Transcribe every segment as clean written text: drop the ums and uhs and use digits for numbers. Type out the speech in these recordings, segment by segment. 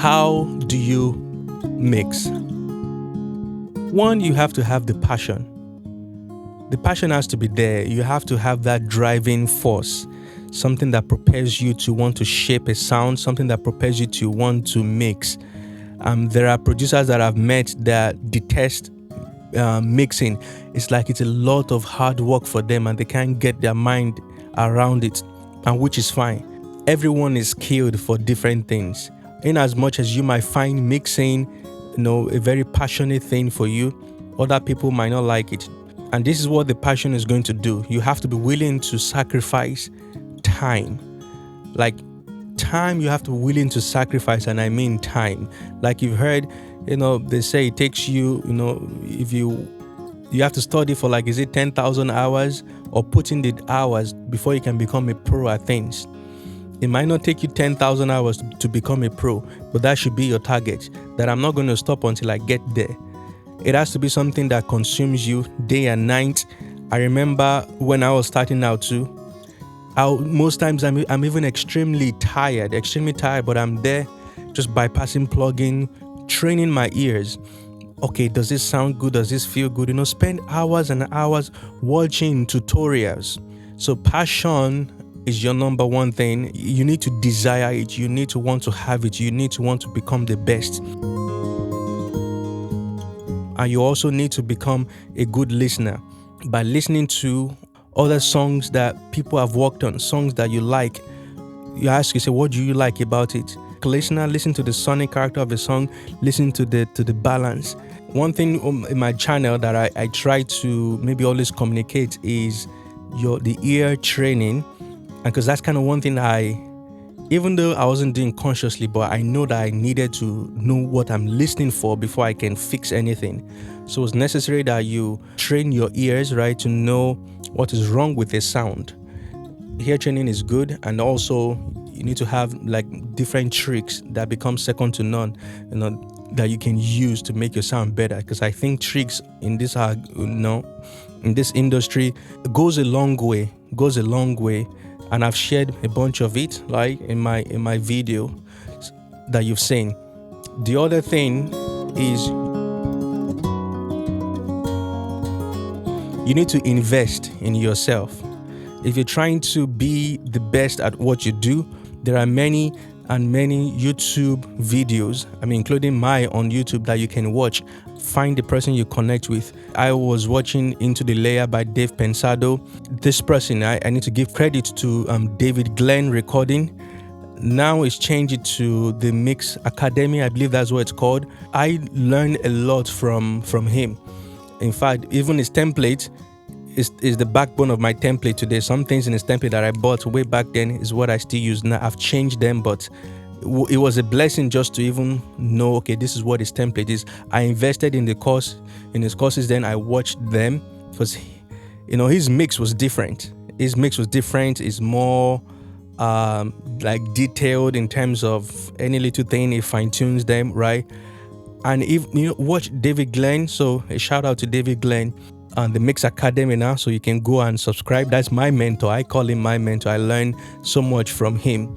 How do you mix? One, you have to have the passion. The passion has to be there. You have to have that driving force, something that propels you to want to shape a sound, something that propels you to want to mix. There are producers that I've met that detest mixing. It's like it's a lot of hard work for them and they can't get their mind around it, and which is fine. Everyone is skilled for different things. In as much as you might find mixing, a very passionate thing for you, other people might not like it. And this is what the passion is going to do. You have to be willing to sacrifice time. Like time, you have to be willing to sacrifice, and I mean time. Like you've heard, they say it takes you, if you have to study for is it 10,000 hours or put in the hours before you can become a pro at things. It might not take you 10,000 hours to become a pro, but that should be your target, that I'm not going to stop until I get there. It has to be something that consumes you day and night. I remember when I was starting out too, most times I'm even extremely tired, but I'm there just bypassing plugging, training my ears. Okay, does this sound good? Does this feel good? Spend hours and hours watching tutorials. So passion is your number one thing. You need to desire it. You need to want to have it. You need to want to become the best. And you also need to become a good listener by listening to other songs that people have worked on, songs that you like. You ask yourself, what do you like about it? Listener, listen to the sonic character of the song, listen to the balance. One thing in my channel that I try to maybe always communicate is the ear training. And because that's kind of one thing even though I wasn't doing consciously, but I know that I needed to know what I'm listening for before I can fix anything. So it's necessary that you train your ears, right, to know what is wrong with a sound. Ear training is good, and also you need to have different tricks that become second to none, that you can use to make your sound better. Because I think tricks in this in this industry goes a long way. And I've shared a bunch of it, in my video that you've seen. The other thing is you need to invest in yourself. If you're trying to be the best at what you do, there are many YouTube videos, including mine on YouTube, that you can watch. Find the person you connect with. I was watching Into the Layer by Dave Pensado. This person, I need to give credit to David Glenn Recording. Now it's changed to the Mix Academy. I believe that's what it's called. I learned a lot from him. In fact, even his template is the backbone of my template today. Some things in his template that I bought way back then is what I still use now. I've changed them, but it was a blessing just to even know, okay, this is what his template is. I invested in his courses, then I watched them because, his mix was different. It's more detailed in terms of any little thing. He fine tunes them, right? And if watch David Glenn, so a shout out to David Glenn and the Mix Academy now, so you can go and subscribe. That's my mentor. I call him my mentor. I learned so much from him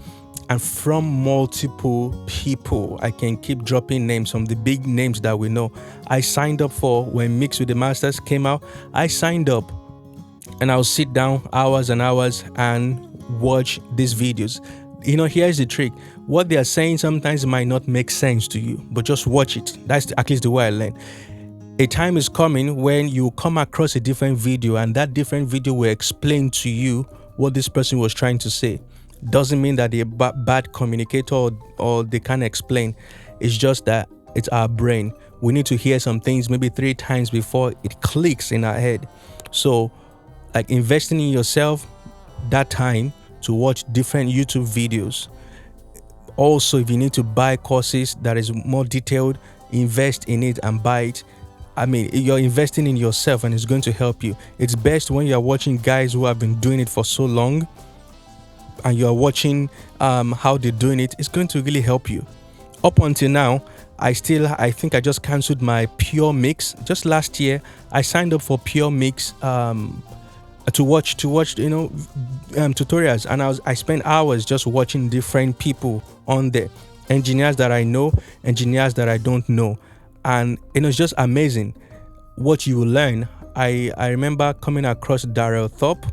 and from multiple people. I can keep dropping names, from the big names that we know. I signed up for when Mix with the Masters came out. I signed up and I'll sit down hours and hours and watch these videos. Here's the trick. What they are saying sometimes might not make sense to you, but just watch it. That's at least the way I learn. A time is coming when you come across a different video, and that different video will explain to you what this person was trying to say. Doesn't mean that they're a bad communicator or they can't explain. It's just that it's our brain. We need to hear some things maybe 3 times before it clicks in our head. So, investing in yourself, that time to watch different YouTube videos. Also, if you need to buy courses that is more detailed, invest in it and buy it. You're investing in yourself and it's going to help you. It's best when you're watching guys who have been doing it for so long and you're watching how they're doing it. It's going to really help you. Up until now, I think I just canceled my Pure Mix. Just last year, I signed up for Pure Mix to watch tutorials, and I spent hours just watching different people on there. engineers that I know, engineers that I don't know. And it's just amazing what you will learn. I remember coming across Darrell Thorpe,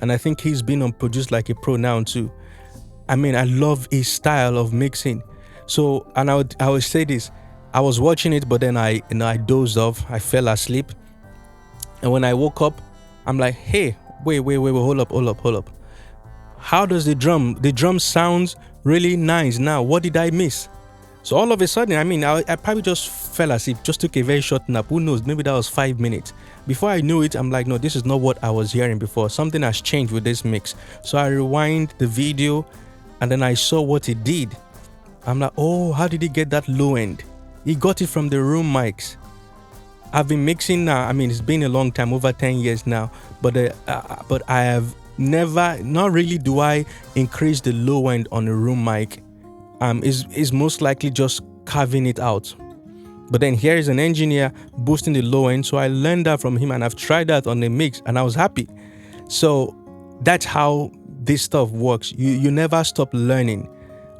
and I think he's been on Produce Like a Pro now too. I mean, I love his style of mixing. So, and I would say this, I was watching it, but then I dozed off, I fell asleep. And when I woke up, I'm like, hey, wait, hold up. How does the drum sounds really nice now? What did I miss? So all of a sudden, I mean, I probably just fell asleep, just took a very short nap. Who knows? Maybe that was 5 minutes. Before I knew it, I'm like, no, this is not what I was hearing before. Something has changed with this mix. So I rewind the video, and then I saw what he did. I'm like, oh, how did he get that low end? He got it from the room mics. I've been mixing now. I mean, it's been a long time, over 10 years now. But I have never, not really do I increase the low end on a room mic. Is most likely just carving it out. But then here is an engineer boosting the low end. So I learned that from him, and I've tried that on the mix, and I was happy. So that's how this stuff works. You never stop learning.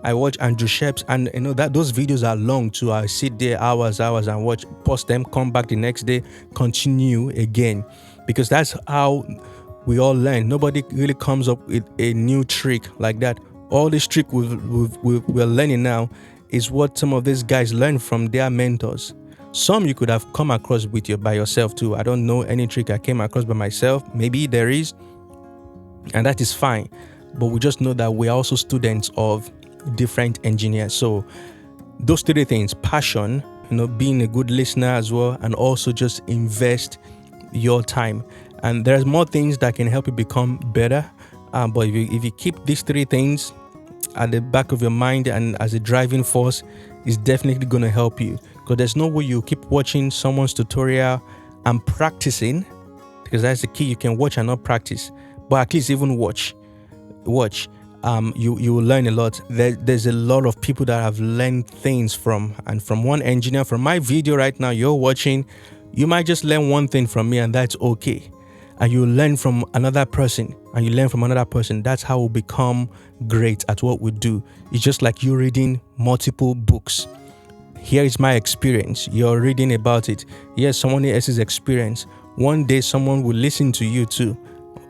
I watch Andrew Sheps, and that those videos are long too. I sit there hours and watch, pause them, come back the next day, continue again, because that's how we all learn. Nobody really comes up with a new trick like that. All this trick we're learning now is what some of these guys learn from their mentors. Some you could have come across by yourself too. I don't know any trick I came across by myself. Maybe there is, and that is fine. But we just know that we're also students of different engineers. So those three things: passion, being a good listener as well, and also just invest your time. And there's more things that can help you become better. But if you keep these three things at the back of your mind and as a driving force, it's definitely going to help you. Because there's no way you keep watching someone's tutorial and practicing, because that's the key. You can watch and not practice, but at least even watch. You will learn a lot. There's a lot of people that have learned things from one engineer. From my video right now you're watching, you might just learn one thing from me, and that's okay. And you learn from another person, and you learn from another person. That's how we become great at what we do. It's just like you reading multiple books. Here is my experience. You're reading about it. Yes, someone else's experience. One day someone will listen to you too.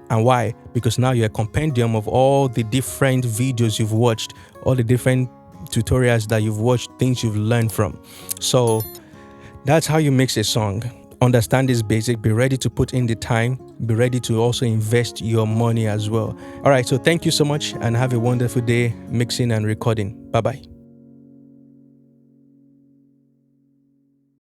And why? Because now you're a compendium of all the different videos you've watched, all the different tutorials that you've watched, things you've learned from. So that's how you mix a song. Understand this basic, be ready to put in the time, be ready to also invest your money as well. All right, so thank you so much, and have a wonderful day mixing and recording. Bye-bye.